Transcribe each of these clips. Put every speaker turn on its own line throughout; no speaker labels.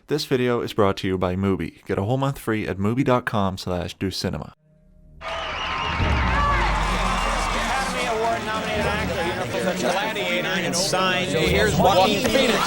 This video is brought to you by Mubi. Get a whole month free at mubi.com/docinema.
Academy Award nominated actor here for the Gladiator and signed. Here's Joaquin Phoenix.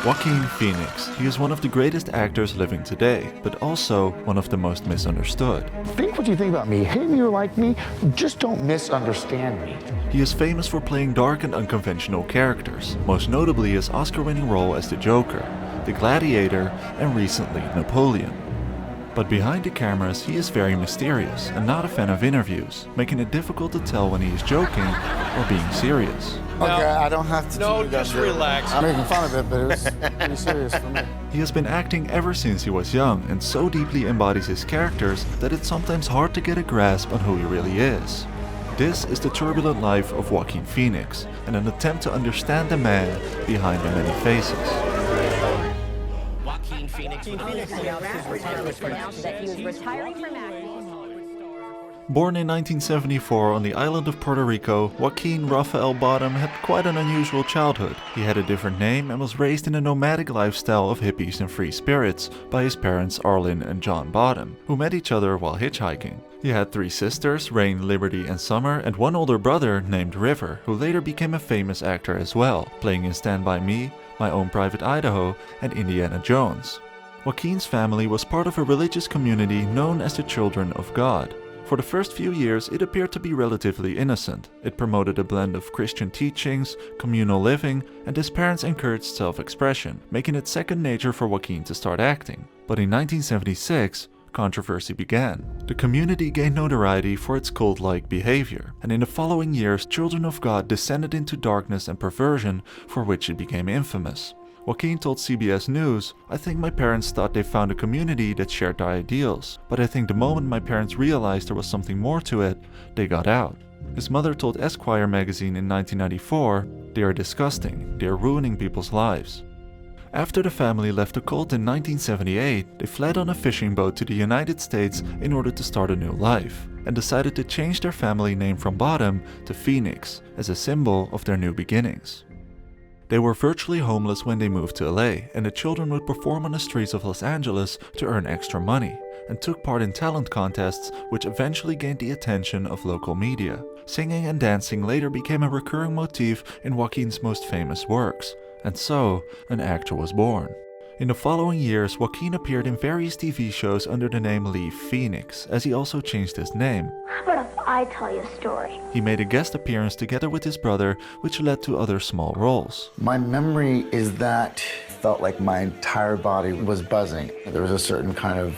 Joaquin Phoenix. He is one of the greatest actors living today, but also one of the most misunderstood.
Think what you think about me. Hate me or like me, just don't misunderstand me.
He is famous for playing dark and unconventional characters, most notably his Oscar-winning role as the Joker, the Gladiator, and recently Napoleon. But behind the cameras, he is very mysterious and not a fan of interviews, making it difficult to tell when he is joking or being serious.
Okay, I don't have to
No,
do that.
just relax.
I'm making fun of it, but it was pretty serious for me.
He has been acting ever since he was young and so deeply embodies his characters that it's sometimes hard to get a grasp on who he really is. This is the turbulent life of Joaquin Phoenix, and an attempt to understand the man behind the many faces.
Joaquin Phoenix announced that he was retiring from acting.
Born in 1974 on the island of Puerto Rico, Joaquin Raphael Bottom had quite an unusual childhood. He had a different name and was raised in a nomadic lifestyle of hippies and free spirits by his parents Arlen and John Bottom, who met each other while hitchhiking. He had 3 sisters, Rain, Liberty, and Summer, and one older brother named River, who later became a famous actor as well, playing in Stand By Me, My Own Private Idaho, and Indiana Jones. Joaquin's family was part of a religious community known as the Children of God. For the first few years, it appeared to be relatively innocent. It promoted a blend of Christian teachings, communal living, and his parents encouraged self-expression, making it second nature for Joaquin to start acting. But in 1976, controversy began. The community gained notoriety for its cult-like behavior, and in the following years, Children of God descended into darkness and perversion, for which it became infamous. Joaquin told CBS News, "I think my parents thought they found a community that shared their ideals, but I think the moment my parents realized there was something more to it, they got out." His mother told Esquire magazine in 1994, "They are disgusting, they are ruining people's lives." After the family left the cult in 1978, they fled on a fishing boat to the United States in order to start a new life, and decided to change their family name from Bottom to Phoenix, as a symbol of their new beginnings. They were virtually homeless when they moved to LA, and the children would perform on the streets of Los Angeles to earn extra money, and took part in talent contests which eventually gained the attention of local media. Singing and dancing later became a recurring motif in Joaquin's most famous works, and so an actor was born. In the following years, Joaquin appeared in various TV shows under the name Lee Phoenix, as he also changed his name.
What if I tell you a story?
He made a guest appearance together with his brother, which led to other small roles.
My memory is that it felt like my entire body was buzzing. There was a certain kind of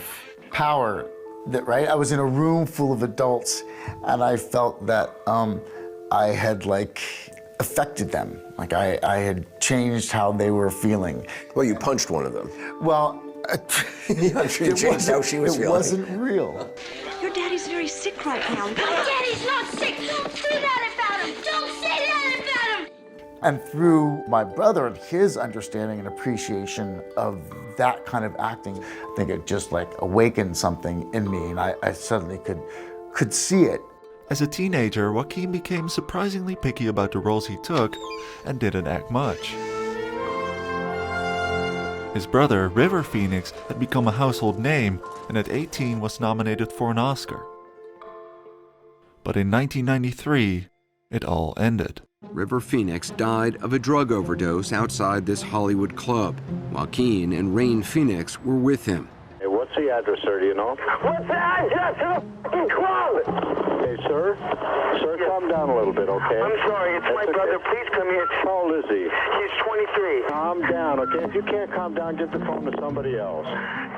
power that, right? I was in a room full of adults, and I felt that I had affected them. Like I had changed how they were feeling.
Well, you punched one of them.
Well,
You changed how she was feeling.
It wasn't real.
Your daddy's very sick right now.
Daddy's not sick! Don't do that about him! Don't say that about him!
And through my brother and his understanding and appreciation of that kind of acting, I think it just awakened something in me, and I suddenly could see it.
As a teenager, Joaquin became surprisingly picky about the roles he took and didn't act much. His brother, River Phoenix, had become a household name and at 18 was nominated for an Oscar. But in 1993, it all ended.
River Phoenix died of a drug overdose outside this Hollywood club. Joaquin and Rain Phoenix were with him.
Hey, what's the address, sir? Do you know?
What's the address of the f***ing club?
Hey, sir? Sir, calm down a little bit, okay?
I'm sorry, it's my brother. Please come here.
How old is he?
He's 23.
Calm down, okay? If you can't calm down, give the phone to somebody else.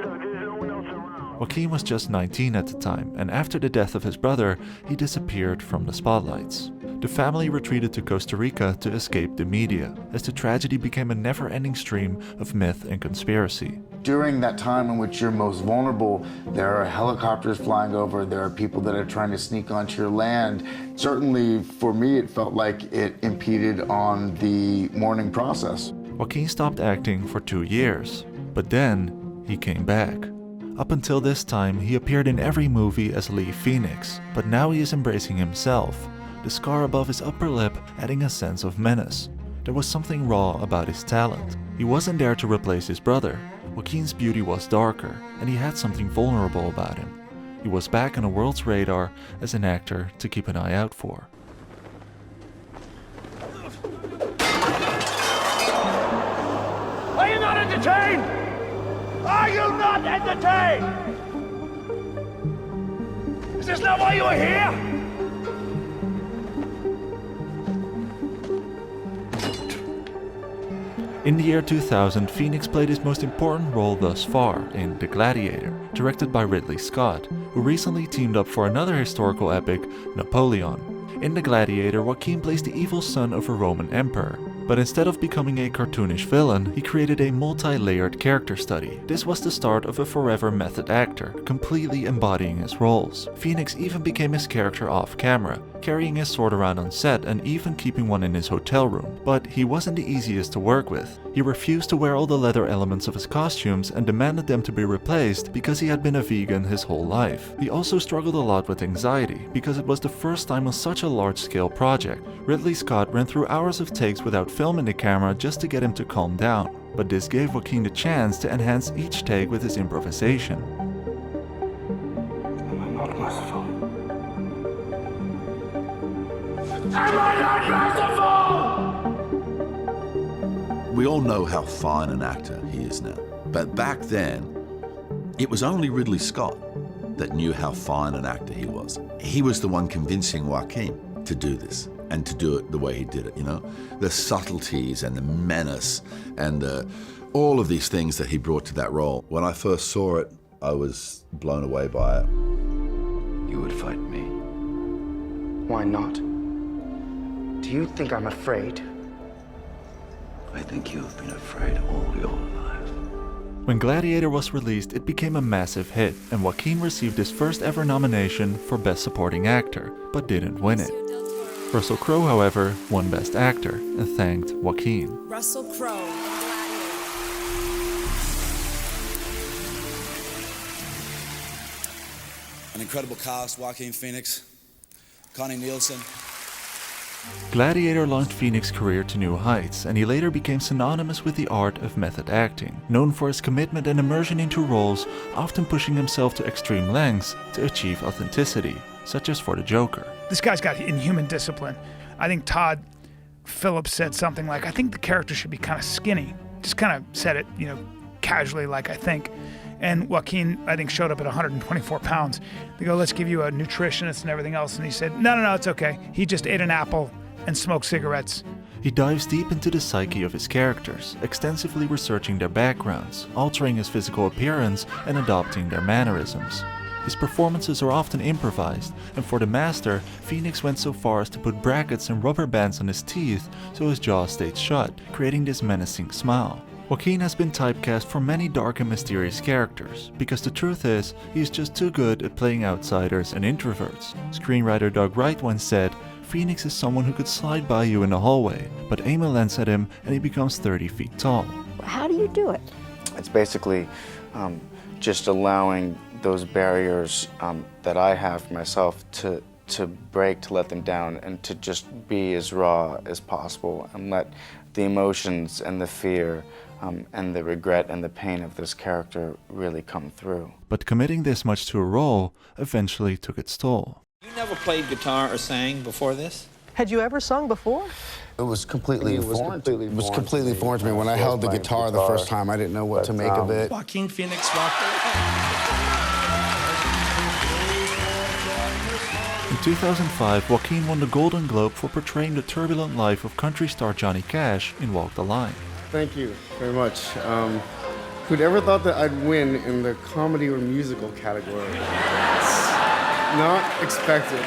Look, there's no one else around.
Joaquin was just 19 at the time, and after the death of his brother, he disappeared from the spotlights. The family retreated to Costa Rica to escape the media, as the tragedy became a never-ending stream of myth and conspiracy.
During that time in which you're most vulnerable, there are helicopters flying over, there are people that are trying to sneak onto your land. Certainly, for me, it felt like it impeded on the mourning process.
Joaquin stopped acting for 2 years, but then he came back. Up until this time, he appeared in every movie as Lee Phoenix, but now he is embracing himself, the scar above his upper lip adding a sense of menace. There was something raw about his talent. He wasn't there to replace his brother. Joaquin's beauty was darker, and he had something vulnerable about him. He was back on the world's radar as an actor to keep an eye out for.
Are you not entertained? Are you not entertained? Is this not why you are here?
In the year 2000, Phoenix played his most important role thus far in The Gladiator, directed by Ridley Scott, who recently teamed up for another historical epic, Napoleon. In The Gladiator, Joaquin plays the evil son of a Roman emperor. But instead of becoming a cartoonish villain, he created a multi-layered character study. This was the start of a forever method actor, completely embodying his roles. Phoenix even became his character off camera, carrying his sword around on set and even keeping one in his hotel room. But he wasn't the easiest to work with. He refused to wear all the leather elements of his costumes and demanded them to be replaced because he had been a vegan his whole life. He also struggled a lot with anxiety because it was the first time on such a large-scale project. Ridley Scott ran through hours of takes without filming the camera just to get him to calm down. But this gave Joaquin the chance to enhance each take with his improvisation.
Am I not merciful? Am I not merciful?
We all know how fine an actor he is now. But back then, it was only Ridley Scott that knew how fine an actor he was. He was the one convincing Joaquin to do this and to do it the way he did it, you know? The subtleties and the menace and all of these things that he brought to that role. When I first saw it, I was blown away by it.
You would fight me. Why not? Do you think I'm afraid?
I think you've been afraid all your life.
When Gladiator was released, it became a massive hit, and Joaquin received his first ever nomination for Best Supporting Actor, but didn't win it. Russell Crowe, however, won Best Actor and thanked Joaquin.
Russell Crowe.
An incredible cast: Joaquin Phoenix, Connie Nielsen.
Gladiator launched Phoenix's career to new heights, and he later became synonymous with the art of method acting, known for his commitment and immersion into roles, often pushing himself to extreme lengths to achieve authenticity, such as for the Joker.
This guy's got inhuman discipline. I think Todd Phillips said something like, I think the character should be kind of skinny. Just kind of said it, casually, like I think. And Joaquin, I think, showed up at 124 pounds. They go, let's give you a nutritionist and everything else. And he said, no, it's okay. He just ate an apple and smoked cigarettes.
He dives deep into the psyche of his characters, extensively researching their backgrounds, altering his physical appearance, and adopting their mannerisms. His performances are often improvised, and for the master, Phoenix went so far as to put brackets and rubber bands on his teeth so his jaw stayed shut, creating this menacing smile. Joaquin has been typecast for many dark and mysterious characters, because the truth is, he is just too good at playing outsiders and introverts. Screenwriter Doug Wright once said, Phoenix is someone who could slide by you in the hallway, but aim a lens at him and he becomes 30 feet tall.
How do you do it?
It's basically just allowing those barriers that I have for myself to break, to let them down, and to just be as raw as possible and let the emotions and the fear and the regret and the pain of this character really come through.
But committing this much to a role eventually took its toll.
You never played guitar or sang before this?
Had you ever sung before?
It was completely foreign to me. When I held the guitar the first time, I didn't know what to make of it.
Joaquin Phoenix rocked it.
In 2005, Joaquin won the Golden Globe for portraying the turbulent life of country star Johnny Cash in Walk the Line.
Thank you very much. Who'd ever thought that I'd win in the comedy or musical category? Not expected.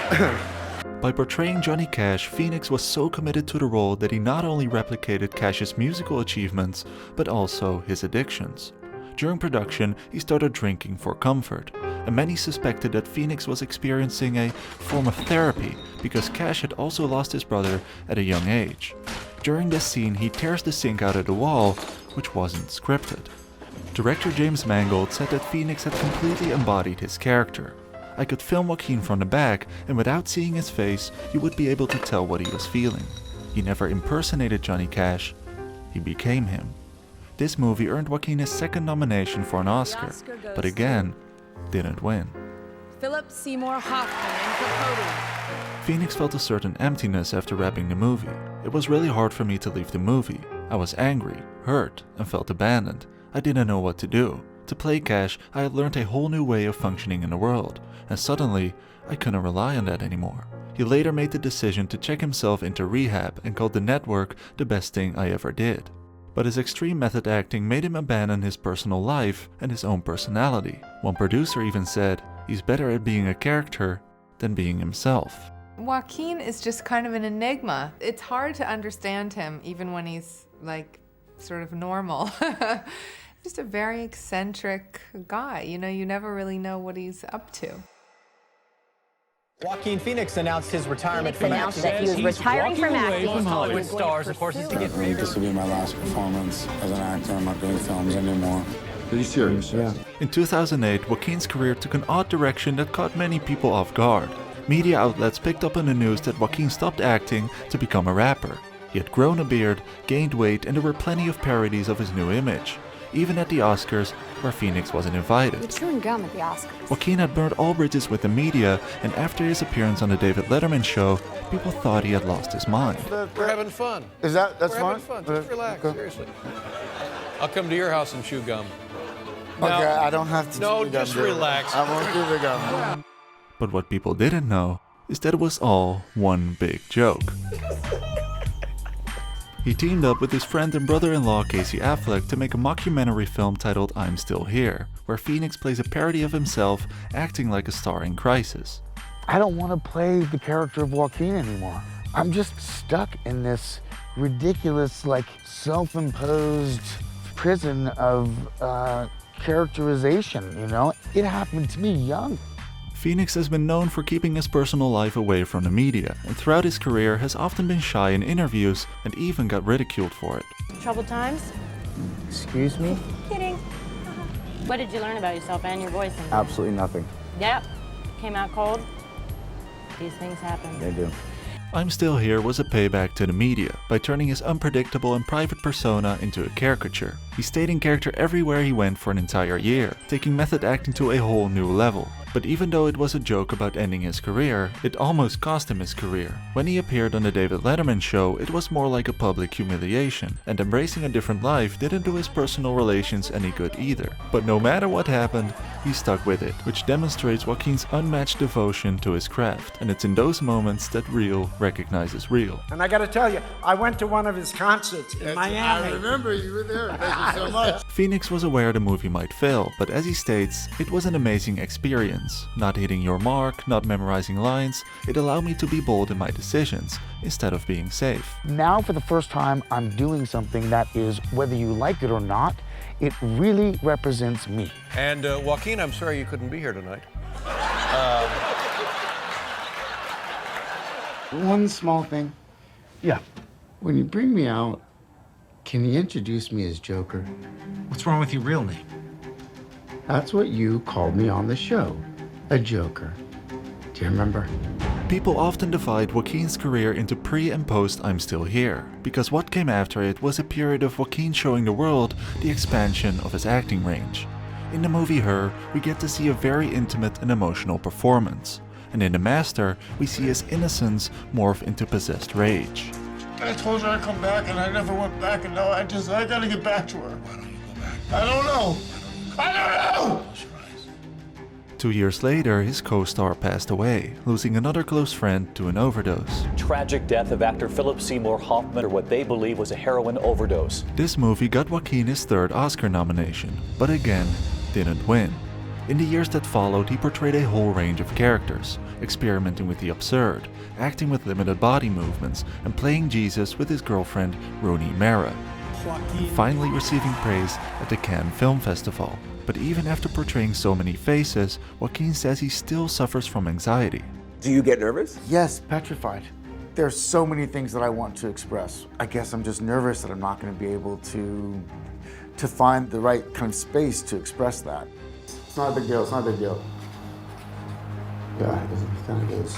By portraying Johnny Cash, Phoenix was so committed to the role that he not only replicated Cash's musical achievements, but also his addictions. During production, he started drinking for comfort, and many suspected that Phoenix was experiencing a form of therapy because Cash had also lost his brother at a young age. During this scene, he tears the sink out of the wall, which wasn't scripted. Director James Mangold said that Phoenix had completely embodied his character. I could film Joaquin from the back, and without seeing his face, you would be able to tell what he was feeling. He never impersonated Johnny Cash, he became him. This movie earned Joaquin his second nomination for an Oscar, but again, didn't win.
Philip Seymour Hoffman in Capote.
Phoenix felt a certain emptiness after wrapping the movie. It was really hard for me to leave the movie. I was angry, hurt, and felt abandoned. I didn't know what to do. To play cash, I had learned a whole new way of functioning in the world, and suddenly, I couldn't rely on that anymore. He later made the decision to check himself into rehab and called the network the best thing I ever did. But his extreme method acting made him abandon his personal life and his own personality. One producer even said, he's better at being a character than being himself.
Joaquin is just kind of an enigma. It's hard to understand him even when he's like sort of normal. Just a very eccentric guy. You know, you never really know what he's up to.
Joaquin Phoenix announced his retirement from
announced
acting.
that he was retiring from acting.
Most Hollywood stars, of course, is to get bigger.
This will be my last performance as an actor. I'm not doing films anymore.
Are you serious?
Yeah.
In 2008, Joaquin's career took an odd direction that caught many people off guard. Media outlets picked up on the news that Joaquin stopped acting to become a rapper. He had grown a beard, gained weight, and there were plenty of parodies of his new image. Even at the Oscars, where Phoenix wasn't invited.
You're chewing gum at the Oscars.
Joaquin had burned all bridges with the media, and after his appearance on the David Letterman show, people thought he had lost his mind.
We're having fun.
That's
We're
fine?
having fun. Just relax, seriously. I'll come to your house and chew gum.
Okay, I don't have to
No,
chew gum,
just
dude.
relax.
I won't do the gum.
But what people didn't know is that it was all one big joke. He teamed up with his friend and brother-in-law Casey Affleck to make a mockumentary film titled I'm Still Here, where Phoenix plays a parody of himself acting like a star in crisis.
I don't want to play the character of Joaquin anymore. I'm just stuck in this ridiculous, like, self-imposed prison of characterization, you know? It happened to me young.
Phoenix has been known for keeping his personal life away from the media, and throughout his career has often been shy in interviews and even got ridiculed for it.
Troubled times?
Excuse me?
Kidding. What did you learn about yourself and your voice?
Absolutely nothing.
Yep. Came out cold. These things happen.
They do.
I'm Still Here was a payback to the media by turning his unpredictable and private persona into a caricature. He stayed in character everywhere he went for an entire year, taking method acting to a whole new level. But even though it was a joke about ending his career, it almost cost him his career. When he appeared on the David Letterman show, it was more like a public humiliation, and embracing a different life didn't do his personal relations any good either. But no matter what happened, he stuck with it, which demonstrates Joaquin's unmatched devotion to his craft. And it's in those moments that real recognizes real.
And I gotta tell you, I went to one of his concerts in Miami.
I remember you were there. Thank you so much.
Phoenix was aware the movie might fail, but as he states, it was an amazing experience. Not hitting your mark, not memorizing lines, it allowed me to be bold in my decisions, instead of being safe.
Now for the first time, I'm doing something that is, whether you like it or not, it really represents me.
And Joaquin, I'm sorry you couldn't be here tonight.
One small thing.
Yeah.
When you bring me out, can you introduce me as Joker?
What's wrong with your real name?
That's what you called me on the show. A Joker. Do you remember?
People often divide Joaquin's career into pre and post I'm Still Here, because what came after it was a period of Joaquin showing the world the expansion of his acting range. In the movie Her, we get to see a very intimate and emotional performance, and in The Master, we see his innocence morph into possessed rage.
I told her I'd come back and I never went back, and now I gotta get back to her. Why don't you go back? I don't know. I don't know!
2 years later, his co-star passed away, losing another close friend to an overdose.
Tragic death of actor Philip Seymour Hoffman, or what they believe was a heroin overdose.
This movie got Joaquin his third Oscar nomination, but again, didn't win. In the years that followed, he portrayed a whole range of characters, experimenting with the absurd, acting with limited body movements, and playing Jesus with his girlfriend, Rooney Mara. And finally receiving praise at the Cannes Film Festival. But even after portraying so many faces, Joaquin says he still suffers from anxiety.
Do you get nervous?
Yes, petrified. There's so many things that I want to express. I guess I'm just nervous that I'm not going to be able to find the right kind of space to express that.
It's not a big deal. It's not a big deal. Yeah, it kind of is.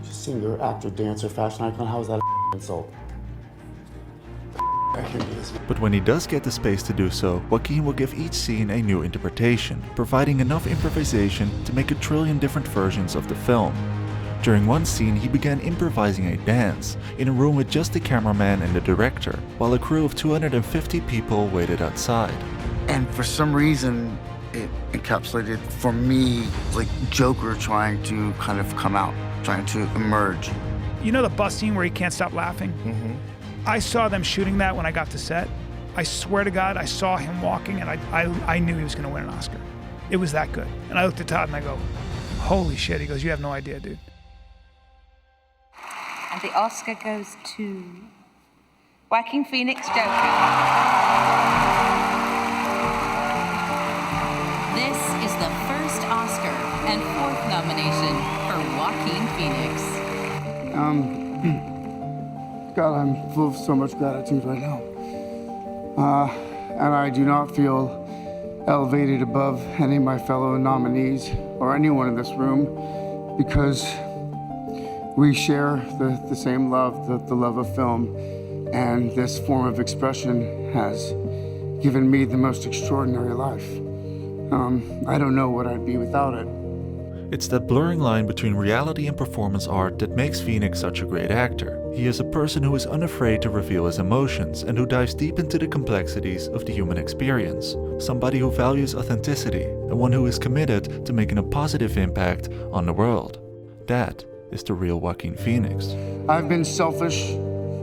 Just singer, actor, dancer, fashion icon. How is that an insult?
But when he does get the space to do so, Joaquin will give each scene a new interpretation, providing enough improvisation to make a trillion different versions of the film. During one scene, he began improvising a dance in a room with just the cameraman and the director, while a crew of 250 people waited outside.
And for some reason, it encapsulated for me like Joker trying to kind of come out, trying to emerge.
You know the bus scene where he can't stop laughing?
Mm-hmm.
I saw them shooting that when I got to set. I swear to God, I saw him walking and I knew he was gonna win an Oscar. It was that good. And I looked at Todd and I go, holy shit. He goes, you have no idea, dude.
And the Oscar goes to Joaquin Phoenix, Joker. This is the first Oscar and fourth nomination for Joaquin Phoenix.
God, I'm full of so much gratitude right now. And I do not feel elevated above any of my fellow nominees or anyone in this room because we share the same love, the love of film, and this form of expression has given me the most extraordinary life. I don't know what I'd be without it.
It's that blurring line between reality and performance art that makes Phoenix such a great actor. He is a person who is unafraid to reveal his emotions and who dives deep into the complexities of the human experience. Somebody who values authenticity and one who is committed to making a positive impact on the world. That is the real Joaquin Phoenix.
I've been selfish,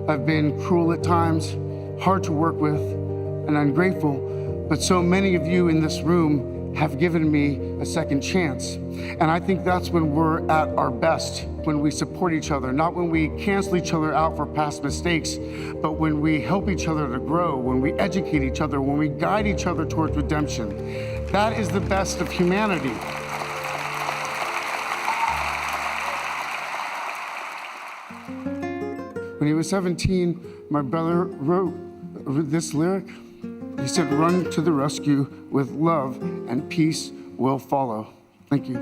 I've been cruel at times, hard to work with, and ungrateful, but so many of you in this room have given me a second chance. And I think that's when we're at our best, when we support each other, not when we cancel each other out for past mistakes, but when we help each other to grow, when we educate each other, when we guide each other towards redemption. That is the best of humanity. When he was 17, my brother wrote this lyric. He said, "Run to the rescue with love and peace will follow." Thank you.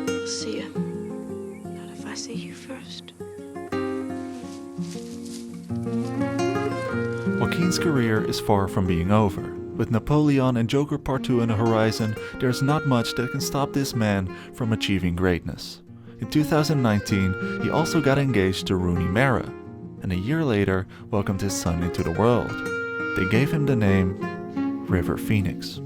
I'll see you. Not if I see you first.
Joaquin's career is far from being over. With Napoleon and Joker Part 2 on the horizon, there's not much that can stop this man from achieving greatness. In 2019, he also got engaged to Rooney Mara, and a year later welcomed his son into the world. They gave him the name River Phoenix.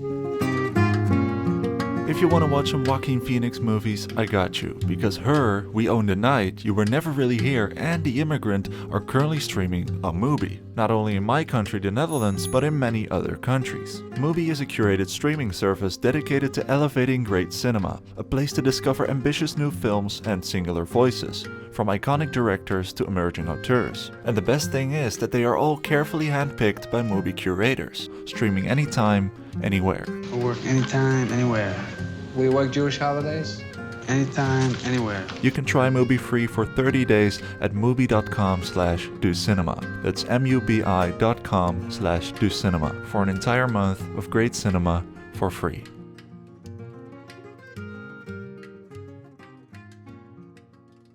If you want to watch some Joaquin Phoenix movies, I got you, because Her, We Own the Night, You Were Never Really Here, and The Immigrant are currently streaming on Mubi. Not only in my country, the Netherlands, but in many other countries. Mubi is a curated streaming service dedicated to elevating great cinema, a place to discover ambitious new films and singular voices, from iconic directors to emerging auteurs. And the best thing is that they are all carefully handpicked by Mubi curators, streaming anytime, anywhere.
I work anytime, anywhere. We work Jewish holidays? Anytime, anywhere.
You can try Mubi free for 30 days at mubi.com/docinema. That's mubi.com/docinema for an entire month of great cinema for free.